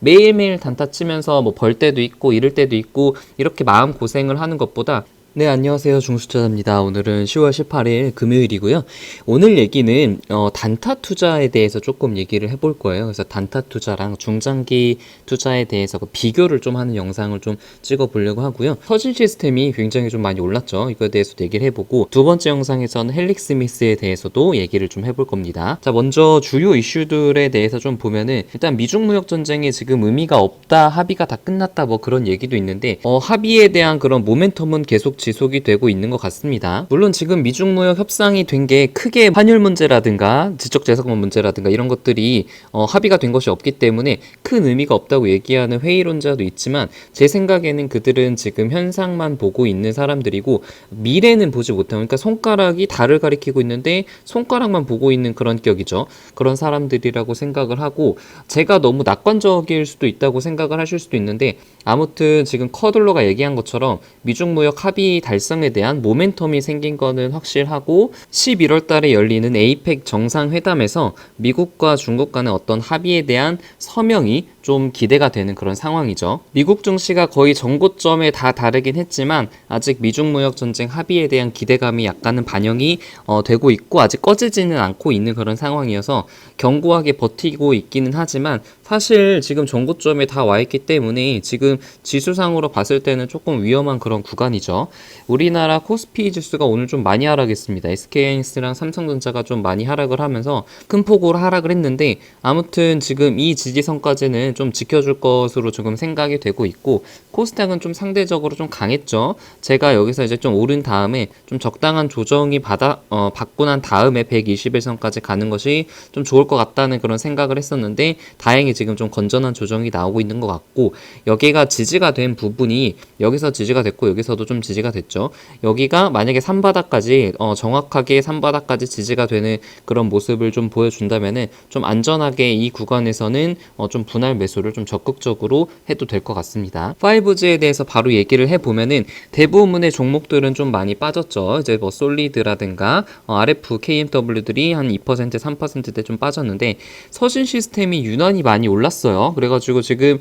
매일매일 단타 치면서 뭐 벌 때도 있고 잃을 때도 있고 이렇게 마음 고생을 하는 것보다 네, 안녕하세요. 중수투자입니다. 오늘은 10월 18일 금요일이고요. 오늘 얘기는 단타 투자에 대해서 조금 얘기를 해볼 거예요. 그래서 단타 투자랑 중장기 투자에 대해서 그 비교를 좀 하는 영상을 좀 찍어보려고 하고요. 서진 시스템이 굉장히 좀 많이 올랐죠. 이거에 대해서도 얘기를 해보고 두 번째 영상에서는 헬릭 스미스에 대해서도 얘기를 좀 해볼 겁니다. 자, 먼저 주요 이슈들에 대해서 좀 보면은 일단 미중 무역 전쟁에 지금 의미가 없다, 합의가 다 끝났다 뭐 그런 얘기도 있는데 합의에 대한 그런 모멘텀은 계속 지속이 되고 있는 것 같습니다. 물론 지금 미중 무역 협상이 된 게 크게 환율 문제라든가 지적재산권 문제라든가 이런 것들이 합의가 된 것이 없기 때문에 큰 의미가 없다고 얘기하는 회의론자도 있지만 제 생각에는 그들은 지금 현상만 보고 있는 사람들이고 미래는 보지 못하고, 그러니까 손가락이 달을 가리키고 있는데 손가락만 보고 있는 그런 격이죠. 그런 사람들이라고 생각을 하고, 제가 너무 낙관적일 수도 있다고 생각을 하실 수도 있는데 아무튼 지금 커들러가 얘기한 것처럼 미중 무역 합의 달성에 대한 모멘텀이 생긴 거는 확실하고, 11월 달에 열리는 에이펙 정상회담에서 미국과 중국 간의 어떤 합의에 대한 서명이 좀 기대가 되는 그런 상황이죠. 미국 증시가 거의 전고점에 다 다르긴 했지만 아직 미중 무역 전쟁 합의에 대한 기대감이 약간은 반영이 되고 있고 아직 꺼지지는 않고 있는 그런 상황이어서 견고하게 버티고 있기는 하지만 사실 지금 전고점에 다 와 있기 때문에 지금 지수상으로 봤을 때는 조금 위험한 그런 구간이죠. 우리나라 코스피 지수가 오늘 좀 많이 하락했습니다. SK하이닉스랑 삼성전자가 좀 많이 하락을 하면서 큰 폭으로 하락을 했는데 아무튼 지금 이 지지선까지는 좀 지켜줄 것으로 조금 생각이 되고 있고, 코스닥은 좀 상대적으로 좀 강했죠. 제가 여기서 이제 좀 오른 다음에 좀 적당한 조정이 받고 난 다음에 121선까지 가는 것이 좀 좋을 것 같다는 그런 생각을 했었는데 다행히 지금 좀 건전한 조정이 나오고 있는 것 같고, 여기가 지지가 된 부분이 여기서 지지가 됐고 여기서도 좀 지지가 됐죠. 여기가 만약에 3바닥까지 정확하게 3바닥까지 지지가 되는 그런 모습을 좀 보여준다면은 좀 안전하게 이 구간에서는 좀 분할 매수를 좀 적극적으로 해도 될 것 같습니다. 5G에 대해서 바로 얘기를 해보면은 대부분의 종목들은 좀 많이 빠졌죠. 이제 뭐 솔리드라든가 RF, KMW들이 한 2%, 3%대 좀 빠졌는데 서진 시스템이 유난히 많이 올랐어요. 그래가지고 지금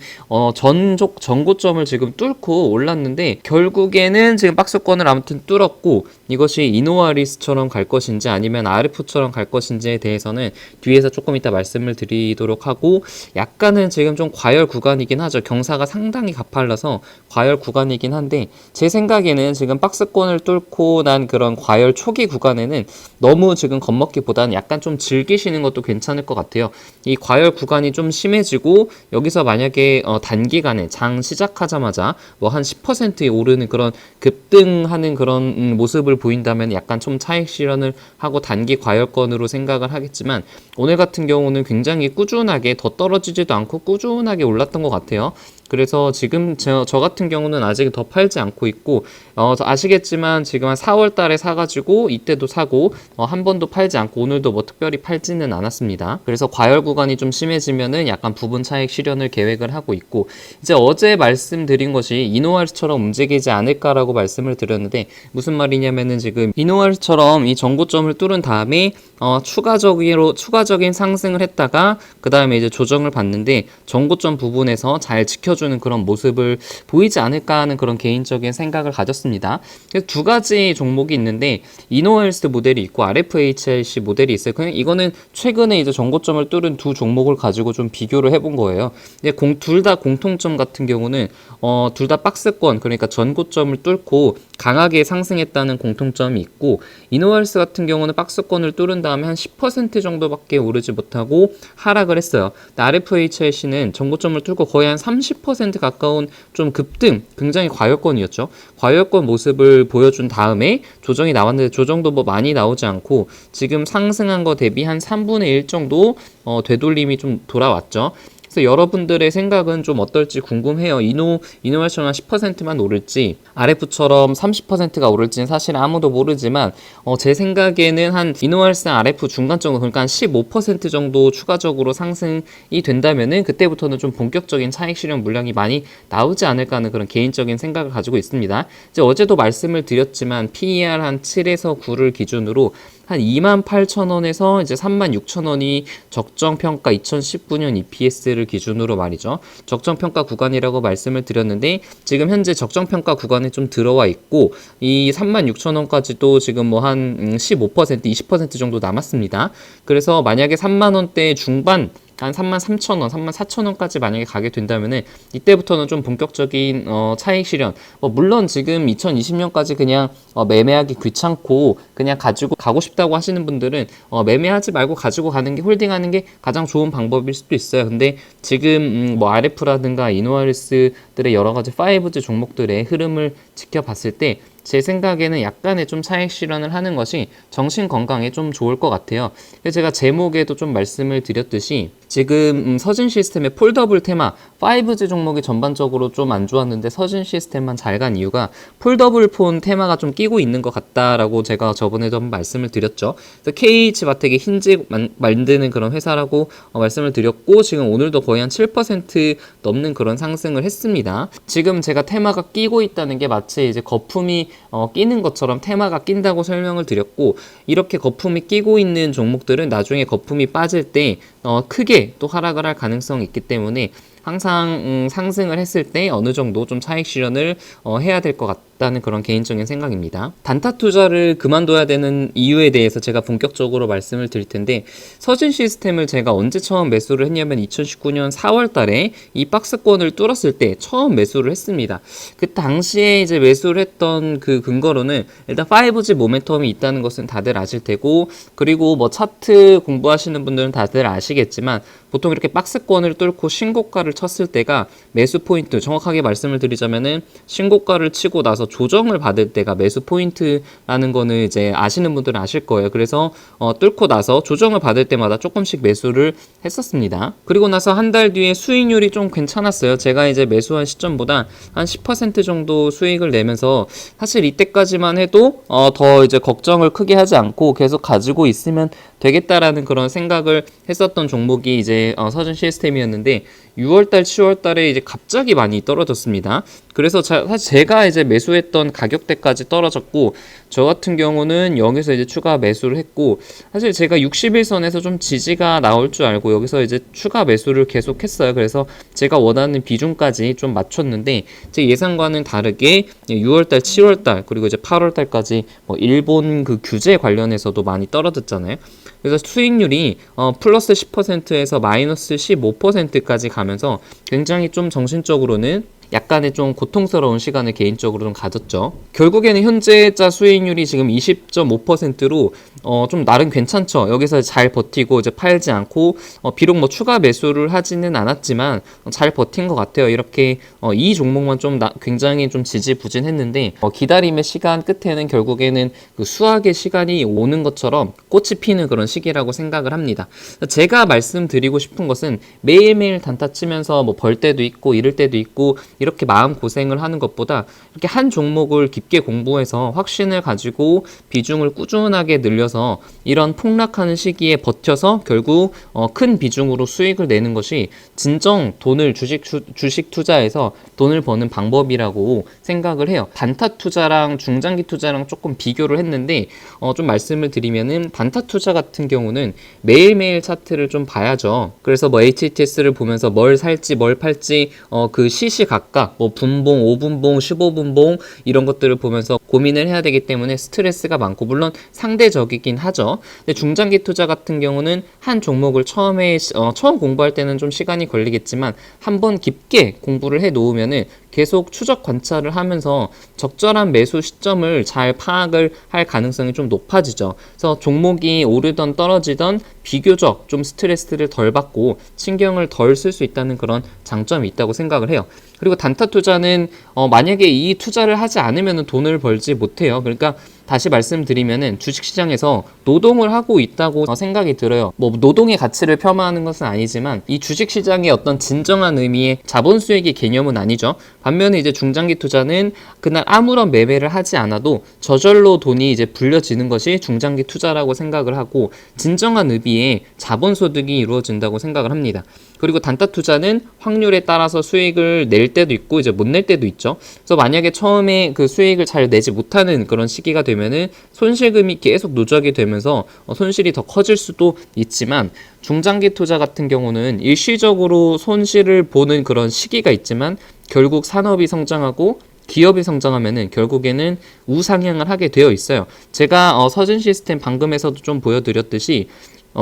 전고점을 지금 뚫고 올랐는데 결국에는 지금 박스권을 아무튼 뚫었고, 이것이 이노아리스처럼 갈 것인지 아니면 RF처럼 갈 것인지에 대해서는 뒤에서 조금 이따 말씀을 드리도록 하고, 약간은 지금 좀 과열 구간이긴 하죠. 경사가 상당히 가팔라서 과열 구간이긴 한데 제 생각에는 지금 박스권을 뚫고 난 그런 과열 초기 구간에는 너무 지금 겁먹기보다는 약간 좀 즐기시는 것도 괜찮을 것 같아요. 이 과열 구간이 좀 심해지고 여기서 만약에 단기간에 장 시작하자마자 뭐 한 10% 오르는 그런 급등하는 그런 모습을 보인다면 약간 좀 차익 실현을 하고 단기 과열권으로 생각을 하겠지만, 오늘 같은 경우는 굉장히 꾸준하게 더 떨어지지도 않고 꾸준하게 올랐던 것 같아요. 그래서 지금 저 같은 경우는 아직 더 팔지 않고 있고, 아시겠지만 지금 한 4월 달에 사가지고 이때도 사고 한 번도 팔지 않고 오늘도 뭐 특별히 팔지는 않았습니다. 그래서 과열 구간이 좀 심해지면은 약간 부분 차익 실현을 계획을 하고 있고, 이제 어제 말씀드린 것이 이노알스처럼 움직이지 않을까라고 말씀을 드렸는데 무슨 말이냐면은 지금 이노알스처럼 이 전고점을 뚫은 다음에 추가적인 상승을 했다가 그 다음에 이제 조정을 받는데 전고점 부분에서 잘 지켜주는 그런 모습을 보이지 않을까 하는 그런 개인적인 생각을 가졌습니다. 그래서 두 가지 종목이 있는데 이노헬스 모델이 있고 RFHLC 모델이 있어요. 그냥 이거는 최근에 이제 전고점을 뚫은 두 종목을 가지고 좀 비교를 해본 거예요. 둘 다 공통점 같은 경우는 둘 다 박스권, 그러니까 전고점을 뚫고 강하게 상승했다는 공통점이 있고, 이노헬스 같은 경우는 박스권을 뚫은 다음에 한 10% 정도밖에 오르지 못하고 하락을 했어요. RFHLC는 전고점을 뚫고 거의 한 30% 가까운 좀 급등, 굉장히 과열권이었죠. 과열권 모습을 보여준 다음에 조정이 나왔는데 조정도 뭐 많이 나오지 않고 지금 상승한 거 대비 한 3분의 1 정도 되돌림이 좀 돌아왔죠. 그래서 여러분들의 생각은 좀 어떨지 궁금해요. 이노웨이션은 10%만 오를지 RF처럼 30%가 오를지는 사실 아무도 모르지만 제 생각에는 한 이노웨이션 RF 중간 정도, 그러니까 한 15% 정도 추가적으로 상승이 된다면은 그때부터는 좀 본격적인 차익 실현 물량이 많이 나오지 않을까 하는 그런 개인적인 생각을 가지고 있습니다. 이제 어제도 말씀을 드렸지만 PER 한 7에서 9를 기준으로 한 28,000원에서 이제 36,000원이 적정평가 2019년 EPS를 기준으로 말이죠. 적정평가 구간이라고 말씀을 드렸는데 지금 현재 적정평가 구간에 좀 들어와 있고 이 36,000원까지도 지금 뭐 한 15%, 20% 정도 남았습니다. 그래서 만약에 3만원대 중반 한 33,000원, 34,000원까지 만약에 가게 된다면은 이때부터는 좀 본격적인 차익 실현. 물론 지금 2020년까지 그냥 매매하기 귀찮고 그냥 가지고 가고 싶다고 하시는 분들은 매매하지 말고 가지고 가는 게 홀딩하는 게 가장 좋은 방법일 수도 있어요. 근데 지금 뭐 RF라든가 이노아리스들의 여러 가지 5G 종목들의 흐름을 지켜봤을 때 제 생각에는 약간의 좀 차익 실현을 하는 것이 정신 건강에 좀 좋을 것 같아요. 그래서 제가 제목에도 좀 말씀을 드렸듯이 지금 서진 시스템의 폴더블 테마 5G 종목이 전반적으로 좀 안 좋았는데 서진 시스템만 잘 간 이유가 폴더블 폰 테마가 좀 끼고 있는 것 같다라고 제가 저번에도 한번 말씀을 드렸죠. 그래서 KH바텍의 흰색 만드는 그런 회사라고 말씀을 드렸고 지금 오늘도 거의 한 7% 넘는 그런 상승을 했습니다. 지금 제가 테마가 끼고 있다는 게 마치 이제 거품이 끼는 것처럼 테마가 낀다고 설명을 드렸고 이렇게 거품이 끼고 있는 종목들은 나중에 거품이 빠질 때 크게 또 하락을 할 가능성이 있기 때문에 항상 상승을 했을 때 어느 정도 좀 차익 실현을 해야 될 것 같다는 그런 개인적인 생각입니다. 단타 투자를 그만둬야 되는 이유에 대해서 제가 본격적으로 말씀을 드릴 텐데 서진 시스템을 제가 언제 처음 매수를 했냐면 2019년 4월 달에 이 박스권을 뚫었을 때 처음 매수를 했습니다. 그 당시에 이제 매수를 했던 그 근거로는 일단 5G 모멘텀이 있다는 것은 다들 아실 테고 그리고 뭐 차트 공부하시는 분들은 다들 아시겠지만 보통 이렇게 박스권을 뚫고 신고가를 쳤을 때가 매수 포인트, 정확하게 말씀을 드리자면은 신고가를 치고 나서 조정을 받을 때가 매수 포인트라는 거는 이제 아시는 분들은 아실 거예요. 그래서 뚫고 나서 조정을 받을 때마다 조금씩 매수를 했었습니다. 그리고 나서 한 달 뒤에 수익률이 좀 괜찮았어요. 제가 이제 매수한 시점보다 한 10% 정도 수익을 내면서 사실 이때까지만 해도 더 이제 걱정을 크게 하지 않고 계속 가지고 있으면 되겠다라는 그런 생각을 했었던 종목이 이제 서진 시스템이었는데 6월달, 7월달에 이제 갑자기 많이 떨어졌습니다. 그래서 사실 제가 이제 매수했던 가격대까지 떨어졌고 저 같은 경우는 여기서 이제 추가 매수를 했고 사실 제가 60일선에서 좀 지지가 나올 줄 알고 여기서 이제 추가 매수를 계속 했어요. 그래서 제가 원하는 비중까지 좀 맞췄는데 제 예상과는 다르게 6월달, 7월달 그리고 이제 8월달까지 뭐 일본 그 규제 관련해서도 많이 떨어졌잖아요. 그래서 수익률이 플러스 10%에서 마이너스 15%까지 가면서 굉장히 좀 정신적으로는 약간의 좀 고통스러운 시간을 개인적으로 좀 가졌죠. 결국에는 현재자 수익률이 지금 20.5%로 좀 나름 괜찮죠. 여기서 잘 버티고 이제 팔지 않고 비록 뭐 추가 매수를 하지는 않았지만 잘 버틴 것 같아요. 이렇게 이 종목만 좀 굉장히 좀 지지부진했는데 기다림의 시간 끝에는 결국에는 그 수학의 시간이 오는 것처럼 꽃이 피는 그런 시기라고 생각을 합니다. 제가 말씀드리고 싶은 것은 매일매일 단타 치면서 뭐 벌 때도 있고 잃을 때도 있고 이렇게 마음 고생을 하는 것보다 이렇게 한 종목을 깊게 공부해서 확신을 가지고 비중을 꾸준하게 늘려서 이런 폭락하는 시기에 버텨서 결국 큰 비중으로 수익을 내는 것이 진정 돈을 주식 투자에서 돈을 버는 방법이라고 생각을 해요. 단타 투자랑 중장기 투자랑 조금 비교를 했는데 좀 말씀을 드리면은 단타 투자 같은 경우는 매일매일 차트를 좀 봐야죠. 그래서 뭐 HTS를 보면서 뭘 살지 뭘 팔지 그 시시각각 뭐 분봉, 5분봉, 15분봉 이런 것들을 보면서 고민을 해야 되기 때문에 스트레스가 많고 물론 상대적이긴 하죠. 근데 중장기 투자 같은 경우는 한 종목을 처음 공부할 때는 좀 시간이 걸리겠지만 한번 깊게 공부를 해 놓으면은 계속 추적 관찰을 하면서 적절한 매수 시점을 잘 파악을 할 가능성이 좀 높아지죠. 그래서 종목이 오르던 떨어지던 비교적 좀 스트레스를 덜 받고 신경을 덜 쓸 수 있다는 그런 장점이 있다고 생각을 해요. 그리고 단타 투자는 만약에 이 투자를 하지 않으면 돈을 벌지 못해요. 그러니까 다시 말씀드리면은 주식시장에서 노동을 하고 있다고 생각이 들어요. 뭐 노동의 가치를 폄하하는 것은 아니지만 이 주식시장의 어떤 진정한 의미의 자본 수익의 개념은 아니죠. 반면에 이제 중장기 투자는 그날 아무런 매매를 하지 않아도 저절로 돈이 이제 불려지는 것이 중장기 투자라고 생각을 하고 진정한 의미의 자본 소득이 이루어진다고 생각을 합니다. 그리고 단타 투자는 확률에 따라서 수익을 낼 때도 있고 이제 못 낼 때도 있죠. 그래서 만약에 처음에 그 수익을 잘 내지 못하는 그런 시기가 되면 되면은 손실금이 계속 누적이 되면서 손실이 더 커질 수도 있지만, 중장기 투자 같은 경우는 일시적으로 손실을 보는 그런 시기가 있지만 결국 산업이 성장하고 기업이 성장하면은 결국에는 우상향을 하게 되어 있어요. 제가 서진 시스템 방금에서도 좀 보여드렸듯이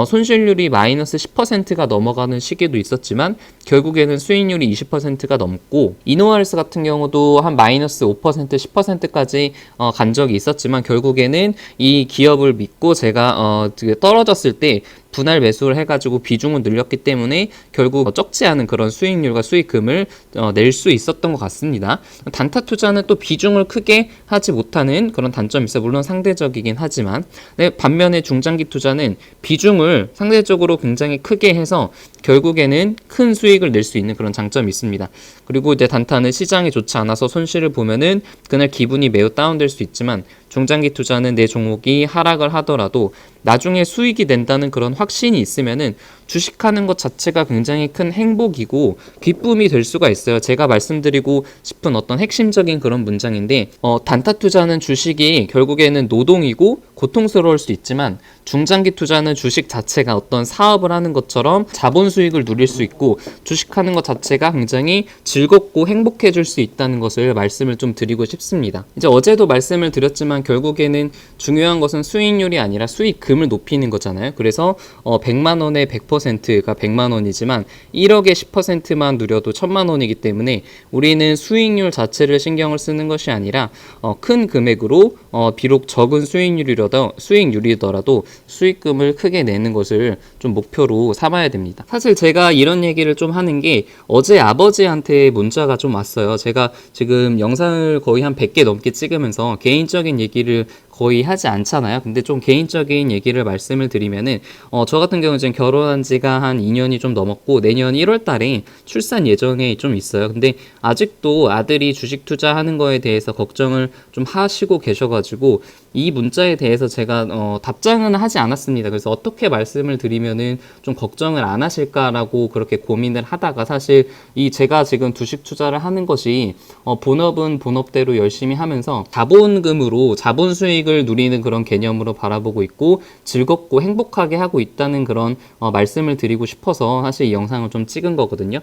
손실률이 마이너스 10%가 넘어가는 시기도 있었지만 결국에는 수익률이 20%가 넘고, 이노알스 같은 경우도 한 마이너스 5%, 10%까지 간 적이 있었지만 결국에는 이 기업을 믿고 제가 떨어졌을 때 분할 매수를 해가지고 비중을 늘렸기 때문에 결국 적지 않은 그런 수익률과 수익금을 낼 수 있었던 것 같습니다. 단타 투자는 또 비중을 크게 하지 못하는 그런 단점이 있어요. 물론 상대적이긴 하지만. 네, 반면에 중장기 투자는 비중을 상대적으로 굉장히 크게 해서 결국에는 큰 수익을 낼 수 있는 그런 장점이 있습니다. 그리고 이제 단타는 시장이 좋지 않아서 손실을 보면은 그날 기분이 매우 다운될 수 있지만, 중장기 투자는 내 종목이 하락을 하더라도 나중에 수익이 낸다는 그런 확신이 있으면은 주식하는 것 자체가 굉장히 큰 행복이고 기쁨이 될 수가 있어요. 제가 말씀드리고 싶은 어떤 핵심적인 그런 문장인데, 단타 투자는 주식이 결국에는 노동이고 고통스러울 수 있지만, 중장기 투자는 주식 자체가 어떤 사업을 하는 것처럼 자본 수익을 누릴 수 있고 주식하는 것 자체가 굉장히 즐겁고 행복해질 수 있다는 것을 말씀을 좀 드리고 싶습니다. 이제 어제도 말씀을 드렸지만 결국에는 중요한 것은 수익률이 아니라 수익금을 높이는 거잖아요. 그래서 100만 원에 100%가 100만 원이지만 1억에 10%만 누려도 1000만 원이기 때문에 우리는 수익률 자체를 신경을 쓰는 것이 아니라 큰 금액으로 비록 적은 수익률이더라도 수익금을 크게 내는 것을 좀 목표로 삼아야 됩니다. 사실 제가 이런 얘기를 좀 하는 게, 어제 아버지한테 문자가 좀 왔어요. 제가 지금 영상을 거의 한 100개 넘게 찍으면서 개인적인 얘기를 거의 하지 않잖아요. 근데 좀 개인적인 얘기를 말씀을 드리면은, 저 같은 경우는 지금 결혼한 지가 한 2년이 좀 넘었고 내년 1월 달에 출산 예정에 좀 있어요. 근데 아직도 아들이 주식 투자하는 거에 대해서 걱정을 좀 하시고 계셔가지고 이 문자에 대해서 제가 답장은 하지 않았습니다. 그래서 어떻게 말씀을 드리면은 좀 걱정을 안 하실까라고 그렇게 고민을 하다가, 사실 이 제가 지금 주식 투자를 하는 것이 본업은 본업대로 열심히 하면서 자본금으로 자본 수익을 누리는 그런 개념으로 바라보고 있고 즐겁고 행복하게 하고 있다는 그런 말씀을 드리고 싶어서 사실 이 영상을 좀 찍은 거거든요.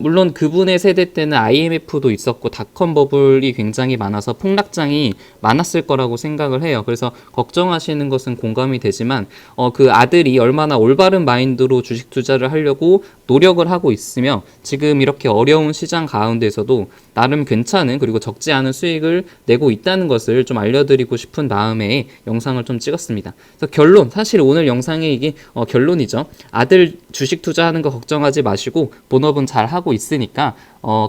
물론 그분의 세대 때는 IMF도 있었고 닷컴 버블이 굉장히 많아서 폭락장이 많았을 거라고 생각을 해요. 그래서 걱정하시는 것은 공감이 되지만 그 아들이 얼마나 올바른 마인드로 주식 투자를 하려고 노력을 하고 있으며 지금 이렇게 어려운 시장 가운데서도 나름 괜찮은, 그리고 적지 않은 수익을 내고 있다는 것을 좀 알려드리고 싶은 마음에 영상을 좀 찍었습니다. 그래서 결론, 사실 오늘 영상의 이게 결론이죠. 아들 주식 투자하는 거 걱정하지 마시고 본업은 잘 하고 있으니까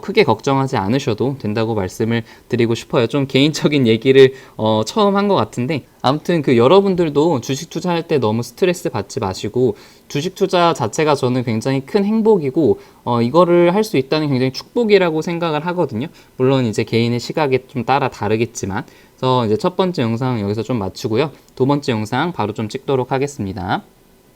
크게 걱정하지 않으셔도 된다고 말씀을 드리고 싶어요. 좀 개인적인 얘기를 처음 한 것 같은데, 아무튼 여러분들도 주식 투자할 때 너무 스트레스 받지 마시고, 주식 투자 자체가 저는 굉장히 큰 행복이고 이거를 할 수 있다는 굉장히 축복이라고 생각을 하거든요. 물론 이제 개인의 시각에 좀 따라 다르겠지만. 그래서 이제 첫 번째 영상 여기서 좀 마치고요. 두 번째 영상 바로 좀 찍도록 하겠습니다.